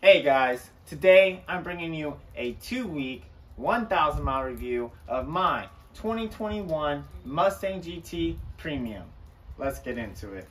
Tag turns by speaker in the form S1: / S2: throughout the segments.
S1: Hey guys, today I'm bringing you a 2-week, 1,000 mile review of my 2021 Mustang GT Premium. Let's get into it.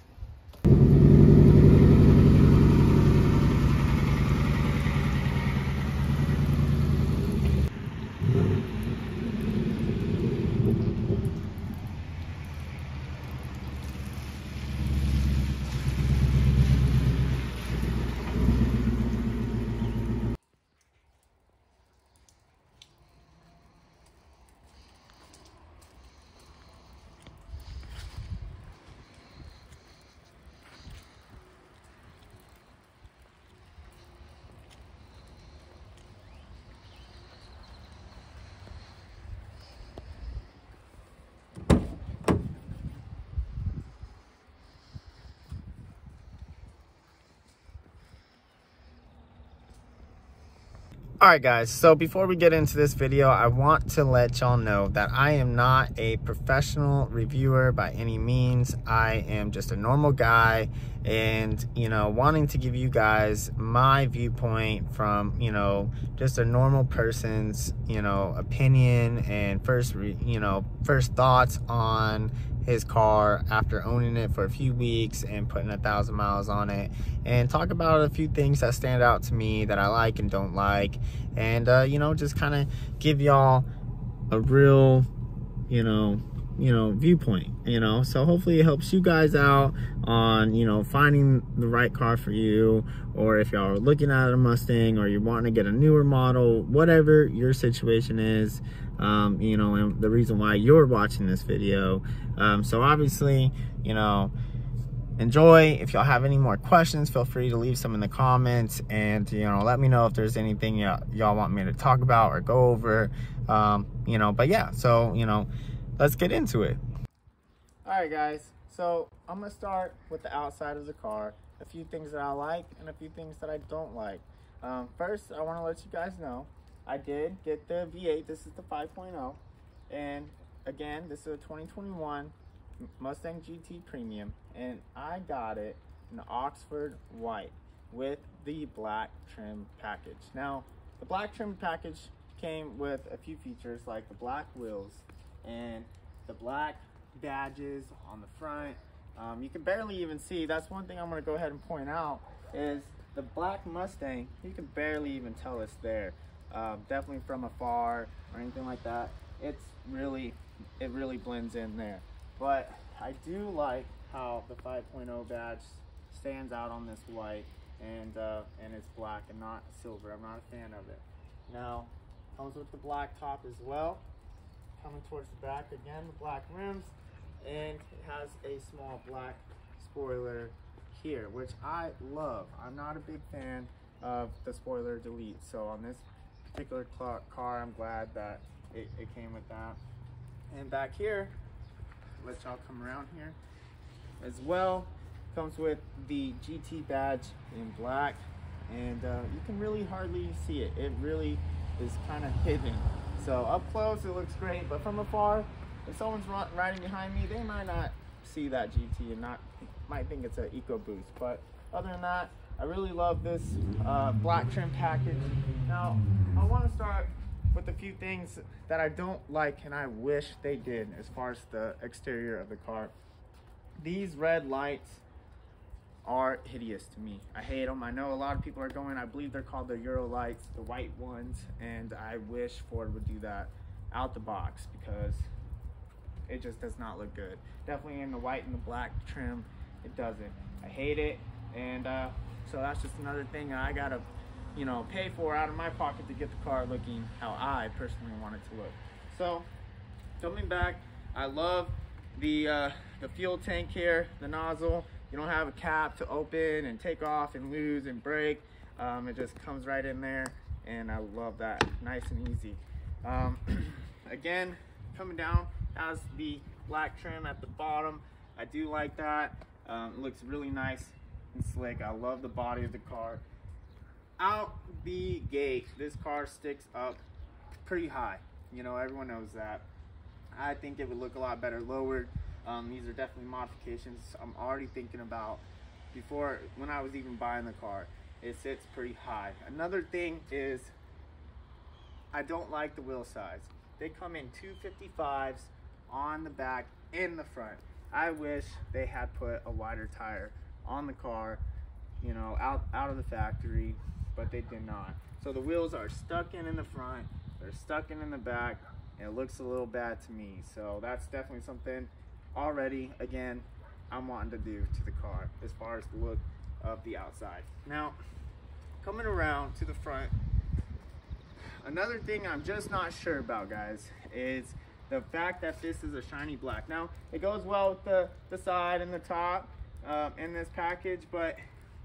S1: Alright guys, so before we get into this video, I want to let y'all know that I am not a professional reviewer by any means. I am just a normal guy and, wanting to give you guys my viewpoint from, just a normal person's, opinion and first thoughts on his car after owning it for a few weeks and putting 1,000 miles on it, and talk about a few things that stand out to me that I like and don't like, and just kind of give y'all a real viewpoint, so hopefully it helps you guys out on finding the right car for you, or if y'all are looking at a Mustang or you're wanting to get a newer model, whatever your situation is, and the reason why you're watching this video. So obviously, enjoy. If y'all have any more questions, feel free to leave some in the comments, and let me know if there's anything y'all want me to talk about or go over. But yeah, so let's get into it. All right guys, so I'm gonna start with the outside of the car, a few things that I like and a few things that I don't like. First, I want to let you guys know I did get the V8. This is the 5.0, and again, this is a 2021 Mustang GT Premium, and I got it in Oxford white with the black trim package. Now, the black trim package came with a few features like the black wheels and the black badges on the front. You can barely even see. That's one thing I'm going to go ahead and point out, is the black Mustang. You can barely even tell it's there. Definitely from afar or anything like that. It really blends in there. But I do like how the 5.0 badge stands out on this white, and it's black and not silver. I'm not a fan of it. Now, comes with the black top as well. Coming towards the back, again, the black rims, and it has a small black spoiler here, which I love. I'm not a big fan of the spoiler delete, so on this particular car, I'm glad that it came with that. And back here, let y'all come around here as well, comes with the GT badge in black, and you can really hardly see it. It really is kind of hidden. So up close it looks great, but from afar, if someone's riding behind me, they might not see that GT and might think it's an EcoBoost. But other than that, I really love this black trim package. Now, I want to start with a few things that I don't like and I wish they did as far as the exterior of the car. These red lights are hideous to me. I hate them. I know a lot of people are going, I believe they're called the Euro lights, the white ones, and I wish Ford would do that out the box because it just does not look good. Definitely in the white and the black trim, it doesn't. I hate it, and so that's just another thing that I gotta pay for out of my pocket to get the car looking how I personally want it to look. So coming back, I love the fuel tank here, the nozzle. You don't have a cap to open and take off and lose and break. It just comes right in there, and I love that. Nice and easy. Again, coming down, has the black trim at the bottom. I do like that. It looks really nice and slick. I love the body of the car. Out the gate, this car sticks up pretty high. Everyone knows that. I think it would look a lot better lowered. These are definitely modifications I'm already thinking about when I was even buying the car. it sits pretty high. Another thing is I don't like the wheel size. They come in 255s on the back and the front. I wish they had put a wider tire on the car, you know, out of the factory, but they did not. So the wheels are stuck in the front, they're stuck in the back, and it looks a little bad to me. So that's definitely something already, again, I'm wanting to do to the car as far as the look of the outside. Now, coming around to the front, another thing I'm just not sure about, guys, is the fact that this is a shiny black. Now, it goes well with the side and the top in this package, but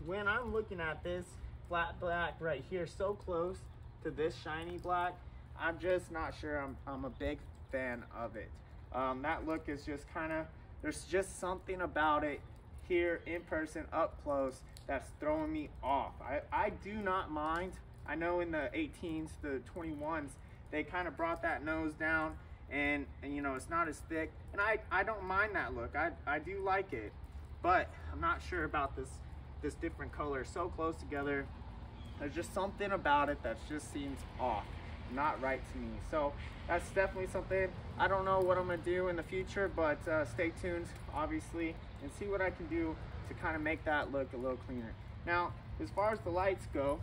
S1: when I'm looking at this flat black right here, so close to this shiny black, I'm just not sure I'm a big fan of it. That look is just kind of, there's just something about it here in person up close that's throwing me off. I do not mind. I know in the 18s, the 21s, they kind of brought that nose down and you know, it's not as thick, and I don't mind that look. I do like it, but I'm not sure about this different color so close together. There's just something about it that just seems off, not right to me. So that's definitely something. I don't know what I'm gonna do in the future, but stay tuned, obviously, and see what I can do to kind of make that look a little cleaner. Now, as far as the lights go,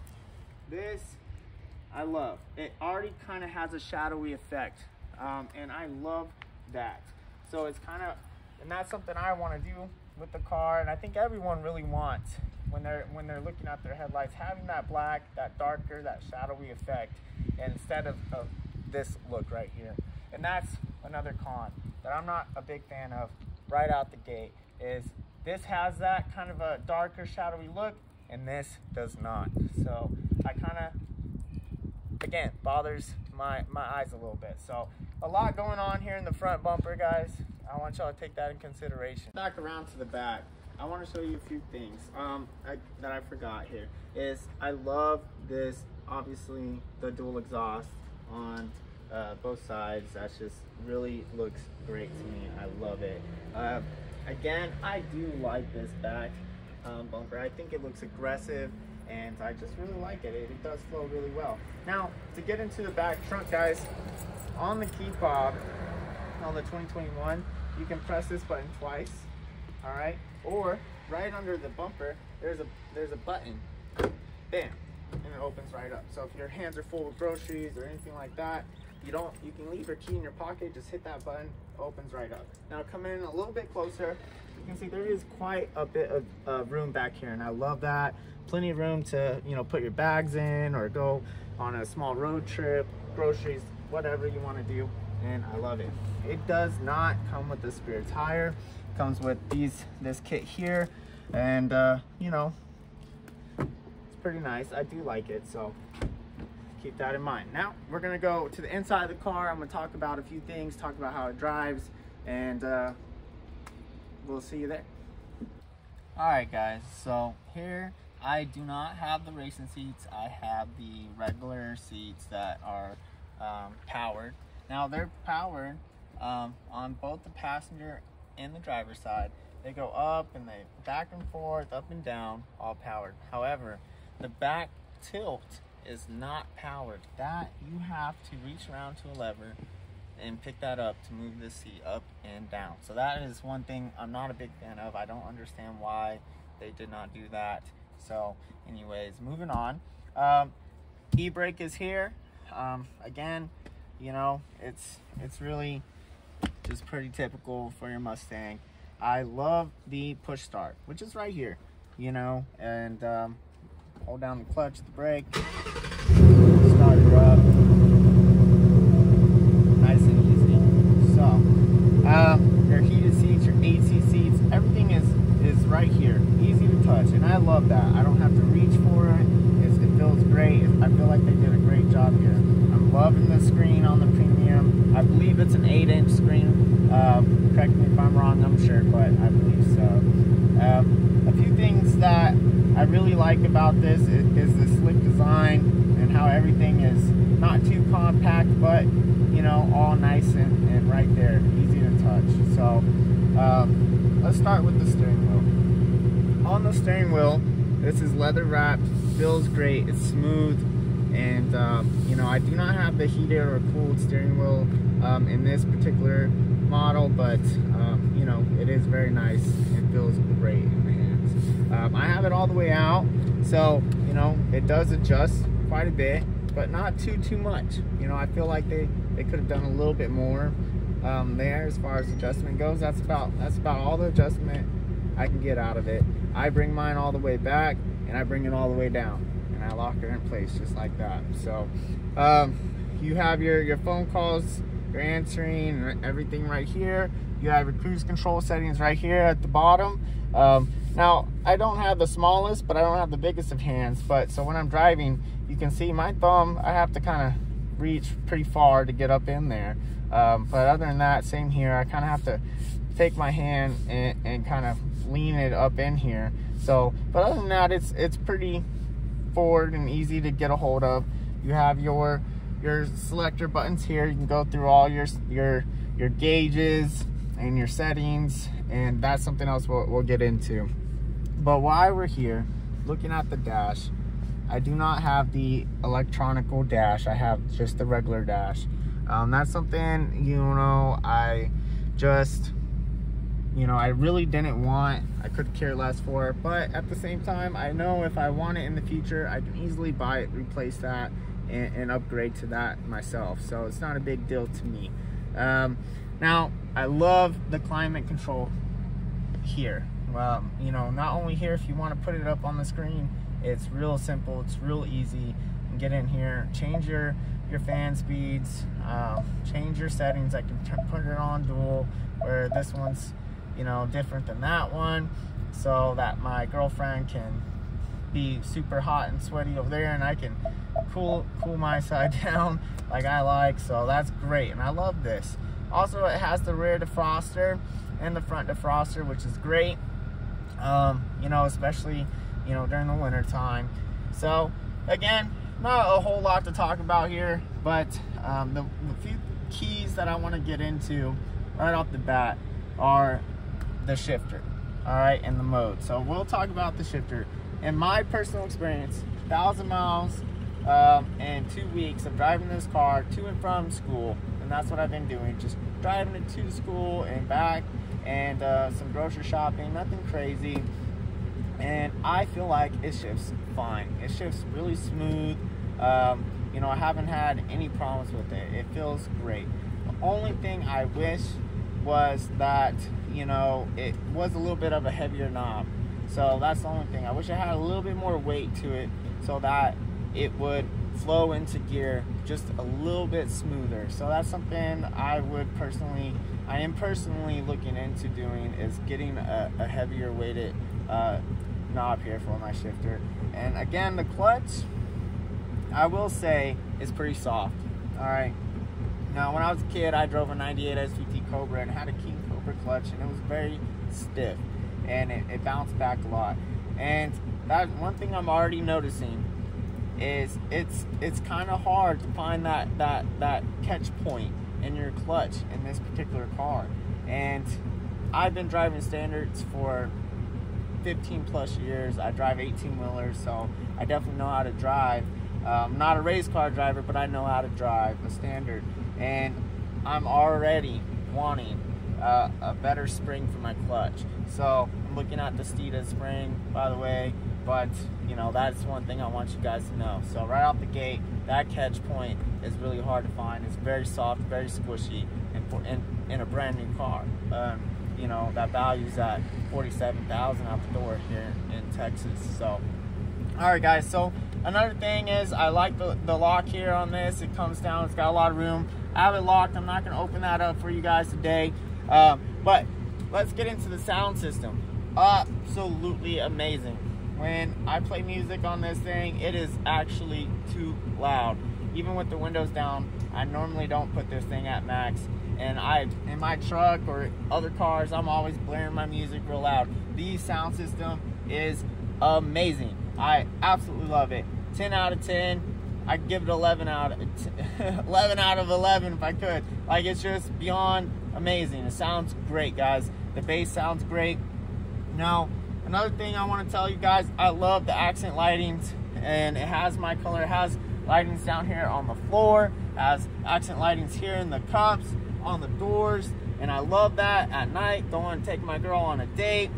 S1: this I love. It already kind of has a shadowy effect, and I love that. So it's kind of, and that's something I want to do with the car, and I think everyone really wants when they're looking at their headlights, having that black, that darker, that shadowy effect, and instead of this look right here. And that's another con that I'm not a big fan of right out the gate, is this has that kind of a darker, shadowy look, and this does not. So I kind of, again, bothers my eyes a little bit. So a lot going on here in the front bumper, guys. I want y'all to take that in consideration. Back around to the back, I want to show you a few things that I forgot here. Is I love this, obviously, the dual exhaust on both sides. That just really looks great to me. I love it. Again, I do like this back bumper. I think it looks aggressive, and I just really like it. It does flow really well. Now, to get into the back trunk, guys, on the key fob on the 2021, you can press this button twice, all right? Or right under the bumper, there's a button, bam, and it opens right up. So if your hands are full of groceries or anything like that, you can leave your key in your pocket, just hit that button, opens right up. Now coming in a little bit closer, you can see there is quite a bit of room back here, and I love that. Plenty of room to, you know, put your bags in or go on a small road trip, groceries, whatever you want to do, and I love it. It does not come with the spare tire. It comes with this kit here, and you know, it's pretty nice. I do like it, so keep that in mind. Now we're gonna go to the inside of the car. I'm gonna talk about a few things, talk about how it drives, and we'll see you there. All right, guys, so here I do not have the racing seats. I have the regular seats that are powered. Now they're powered on both the passenger and the driver's side. They go up and they back and forth, up and down, all powered. However, the back tilt is not powered. That you have to reach around to a lever and pick that up to move the seat up and down. So that is one thing I'm not a big fan of. I don't understand why they did not do that. So anyways, moving on. E-brake is here. Again, you know, it's really just pretty typical for your Mustang. I love the push start, which is right here, you know, and hold down the clutch, the brake, start her up, nice and easy. So your heated seats, your AC seats, everything is right here, easy to touch, and I love that. I don't have to reach for it. It feels great. I feel like they did a great job here. I'm loving the screen on the Premium. I believe it's an 8-inch screen. Correct me if I'm wrong, I'm sure, but I believe so. A few things that I really like about this is the slick design and how everything is not too compact, but you know, all nice and right there, easy to touch. So let's start with the steering wheel. On the steering wheel, this is leather wrapped feels great. It's smooth, and you know, I do not have the heated or cooled steering wheel in this particular model, but you know, it is very nice. It feels great in the hands. I have it all the way out, so you know, it does adjust quite a bit, but not too much. You know, I feel like they could have done a little bit more there as far as adjustment goes. That's about all the adjustment I can get out of it. I bring mine all the way back, and I bring it all the way down, and I lock it in place just like that. So you have your phone calls, your answering, and everything right here. You have your cruise control settings right here at the bottom. Now, I don't have the smallest, but I don't have the biggest of hands. But so when I'm driving, you can see my thumb, I have to kind of reach pretty far to get up in there. But other than that, same here. I kind of have to take my hand and kind of lean it up in here. So, but other than that, it's pretty forward and easy to get a hold of. You have your selector buttons here. You can go through all your gauges and your settings, and that's something else we'll get into. But while we're here looking at the dash, I do not have the electronical dash. I have just the regular dash. That's something, you know, I just, you know, I really didn't want. I could care less for it, but at the same time, I know if I want it in the future, I can easily buy it, replace that, and upgrade to that myself. So it's not a big deal to me. Now, I love the climate control here. Well, you know, not only here, if you want to put it up on the screen, it's real simple, it's real easy. You can get in here, change your fan speeds, change your settings. I can put it on dual, where this one's, you know, different than that one, so that my girlfriend can be super hot and sweaty over there, and I can cool my side down like I like. So that's great, and I love this. Also, it has the rear defroster and the front defroster, which is great, you know, especially, you know, during the winter time. So again, not a whole lot to talk about here, but the few keys that I want to get into right off the bat are the shifter, all right, and the mode. So we'll talk about the shifter. In my personal experience, 1,000 miles and 2 weeks of driving this car to and from school, and that's what I've been doing, just driving it to school and back, and some grocery shopping, nothing crazy. And I feel like it shifts fine. It shifts really smooth. You know, I haven't had any problems with it. It feels great. The only thing I wish was that, you know, it was a little bit of a heavier knob. So that's the only thing. I wish I had a little bit more weight to it so that it would flow into gear just a little bit smoother. So that's something I am personally looking into doing, is getting a heavier weighted knob here for my shifter. And again, the clutch, I will say, is pretty soft. All right. Now, when I was a kid, I drove a 98 SVT Cobra and had a King Cobra clutch, and it was very stiff, and it bounced back a lot. And that one thing I'm already noticing is it's kind of hard to find that catch point in your clutch in this particular car. And I've been driving standards for 15 plus years. I drive 18-wheelers, so I definitely know how to drive. I'm not a race car driver, but I know how to drive a standard, and I'm already wanting a better spring for my clutch. So I'm looking at the Steeda spring, by the way, but you know, that's one thing I want you guys to know. So right off the gate, that catch point is really hard to find. It's very soft, very squishy, and in a brand new car. You know, that value's at $47,000 out the door here in Texas. So, all right, guys. So another thing is, I like the lock here on this. It comes down. It's got a lot of room. I have it locked. I'm not going to open that up for you guys today. But let's get into the sound system. Absolutely amazing. When I play music on this thing, it is actually too loud. Even with the windows down, I normally don't put this thing at max. And in my truck or other cars, I'm always blaring my music real loud. The sound system is amazing. I absolutely love it. 10 out of 10. I'd give it 11 out of 11 if I could. Like, it's just beyond amazing. It sounds great, guys. The bass sounds great. Now, another thing I want to tell you guys, I love the accent lightings and it has my color. It has lightings down here on the floor, has accent lightings here in the cups, on the doors, and I love that at night, going to take my girl on a date,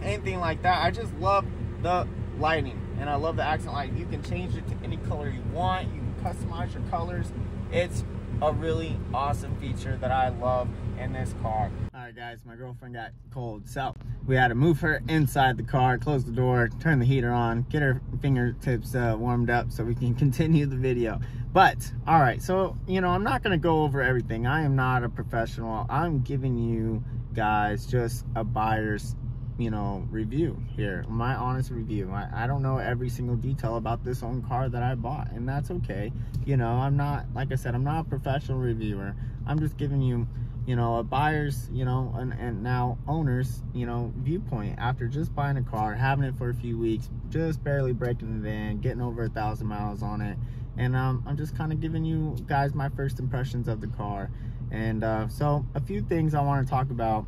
S1: anything like that. I just love the lighting, and I love the accent lighting. You can change it to any color you want. You can customize your colors. It's a really awesome feature that I love in this car. All right, guys, my girlfriend got cold, so we had to move her inside the car, close the door, turn the heater on, get her fingertips warmed up so we can continue the video. But all right, so I'm not going to go over everything. I am not a professional. I'm giving you guys just a buyer's review here, my honest review. I don't know every single detail about this own car that I bought, and that's okay. I'm not, like I said, I'm not a professional reviewer. I'm just giving you a buyer's and now owner's viewpoint after just buying a car, having it for a few weeks, just barely breaking it in, getting over 1,000 miles on it, and I'm just kind of giving you guys my first impressions of the car. And so a few things I want to talk about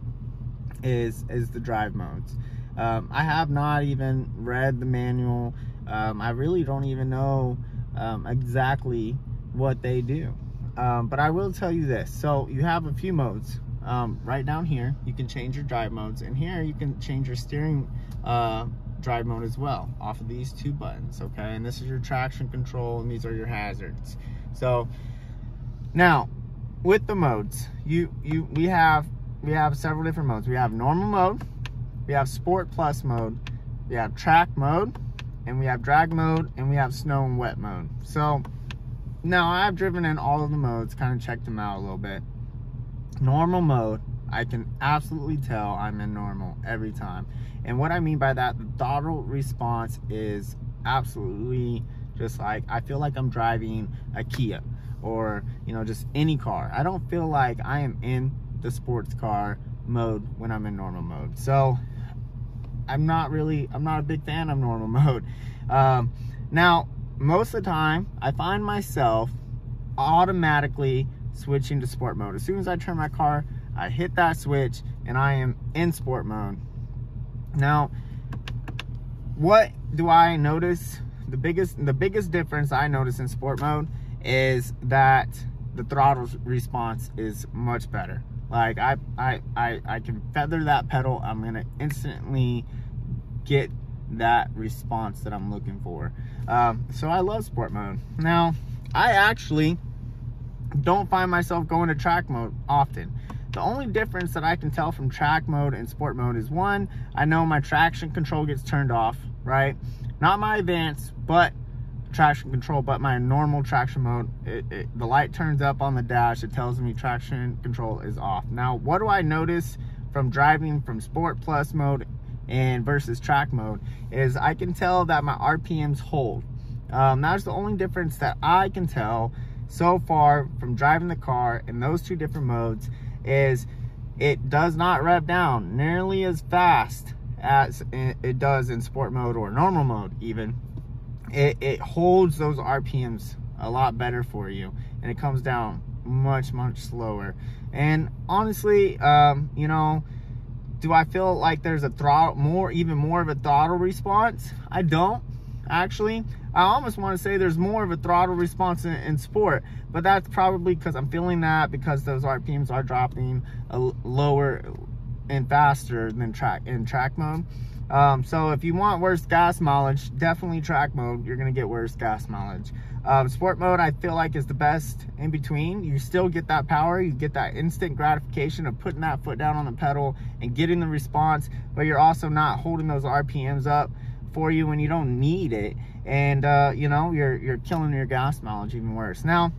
S1: is the drive modes. I have not even read the manual. I really don't even know exactly what they do, but I will tell you this. So you have a few modes right down here. You can change your drive modes, and here you can change your steering drive mode as well off of these two buttons. Okay, and this is your traction control, and these are your hazards. So now with the modes, we have several different modes. We have normal mode, we have sport plus mode, we have track mode, and we have drag mode, and we have snow and wet mode. So now I've driven in all of the modes, kind of checked them out a little bit. Normal mode, I can absolutely tell I'm in normal every time. And what I mean by that, the throttle response is absolutely just like, I feel like I'm driving a Kia or just any car. I don't feel like I am in the sports car mode when I'm in normal mode. So I'm not a big fan of normal mode. Now most of the time I find myself automatically switching to sport mode. As soon as I turn my car, I hit that switch and I am in sport mode. Now what do I notice? The biggest difference I notice in sport mode is that the throttle response is much better. Like I can feather that pedal, I'm gonna instantly get that response that I'm looking for. So I love sport mode. Now I actually don't find myself going to track mode often. The only difference that I can tell from track mode and sport mode is, one, I know my traction control gets turned off, right? Not my advanced, but traction control, but my normal traction mode, the light turns up on the dash, it tells me traction control is off. Now what do I notice from driving from sport plus mode and versus track mode is I can tell that my RPMs hold. That's the only difference that I can tell so far from driving the car in those two different modes, is it does not rev down nearly as fast as it does in sport mode or normal mode. Even it holds those RPMs a lot better for you, and it comes down much slower. And honestly, do I feel like there's a throttle even more of a throttle response? I don't actually. I almost want to say there's more of a throttle response in sport, but that's probably because I'm feeling that because those RPMs are dropping lower and faster than track mode. So if you want worse gas mileage, definitely track mode, you're gonna get worse gas mileage. Sport mode I feel like is the best in between. You still get that power, you get that instant gratification of putting that foot down on the pedal and getting the response, but you're also not holding those RPMs up for you when you don't need it, and you're killing your gas mileage even worse. Now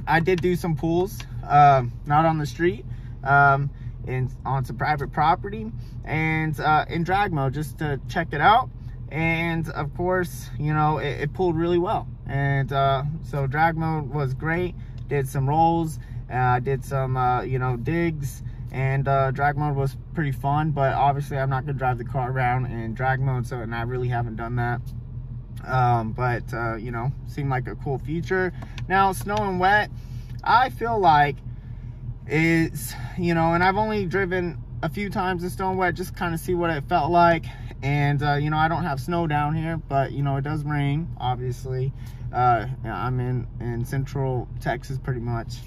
S1: I did do some pulls, not on the street, on some private property, and in drag mode just to check it out, and of course it pulled really well. And so drag mode was great. Did some rolls, did some digs, and drag mode was pretty fun, but obviously I'm not gonna drive the car around in drag mode, and I really haven't done that. But seemed like a cool feature. Now snow and wet, I feel like is, and I've only driven a few times in stone wet, just kind of see what it felt like. And you know, I don't have snow down here, but you know, it does rain, obviously. I'm in central Texas pretty much.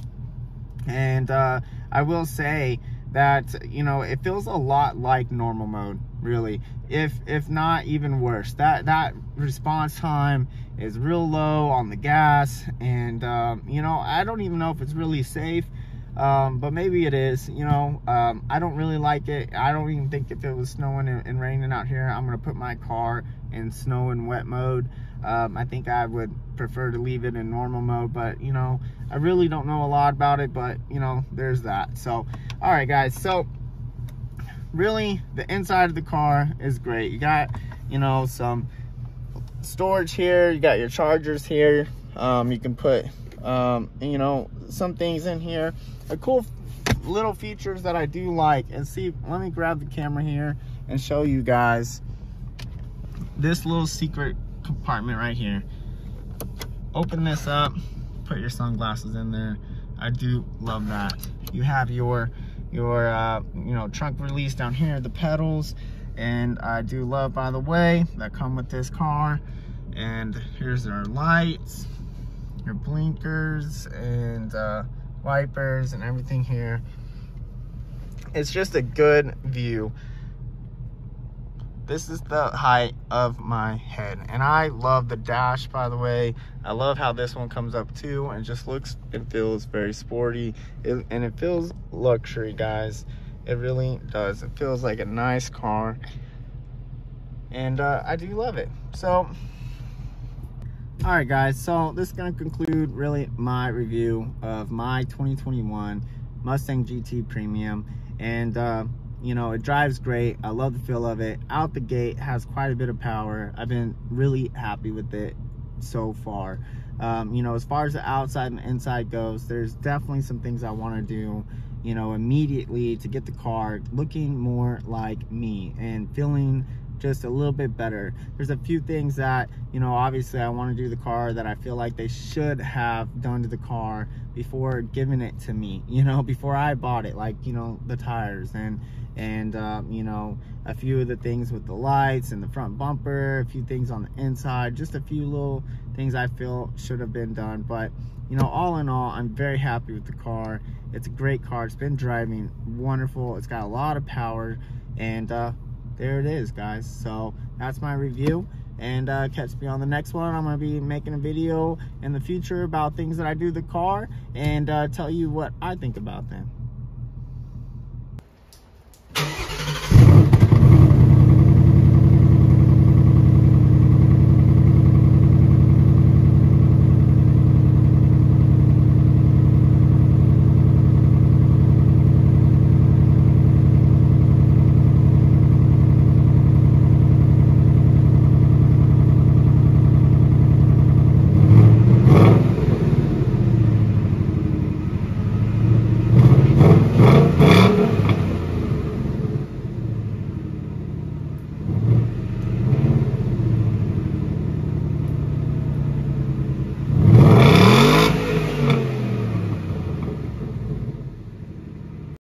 S1: And I will say that, you know, it feels a lot like normal mode, really, if not even worse. That response time is real low on the gas. And you know, I don't even know if it's really safe, but maybe it is. You know, I don't really like it. I don't even think if it was snowing and raining out here, I'm gonna put my car in snow and wet mode. I think I would prefer to leave it in normal mode, but you know, I really don't know a lot about it, but you know, there's that. So all right guys, so really the inside of the car is great. You got, you know, some storage here, you got your chargers here. You can put you know, some things in here. A cool little features that I do like, and see, let me grab the camera here and show you guys this little secret compartment right here. Open this up, put your sunglasses in there. I do love that. You have your you know, trunk release down here, the pedals. And I do love, by the way, that come with this car. And here's our lights, your blinkers, and wipers and everything here. It's just a good view. This is the height of my head, and I love the dash, by the way. I love how this one comes up too, and just looks and feels very sporty, and it feels luxury, guys. It really does. It feels like a nice car, and I do love it. So all right guys, so this is going to conclude really my review of my 2021 Mustang GT Premium. And you know, it drives great. I love the feel of it. Out the gate, has quite a bit of power. I've been really happy with it so far. You know, as far as the outside and inside goes, there's definitely some things I want to do, you know, immediately to get the car looking more like me and feeling just a little bit better. There's a few things that, you know, obviously I want to do the car that I feel like they should have done to the car before giving it to me, you know, before I bought it, like, you know, the tires and you know, a few of the things with the lights and the front bumper, a few things on the inside, just a few little things I feel should have been done. But you know, all in all, I'm very happy with the car. It's a great car. It's been driving wonderful. It's got a lot of power, and there it is, guys. So that's my review, and catch me on the next one. I'm gonna be making a video in the future about things that I do to the car, and tell you what I think about them.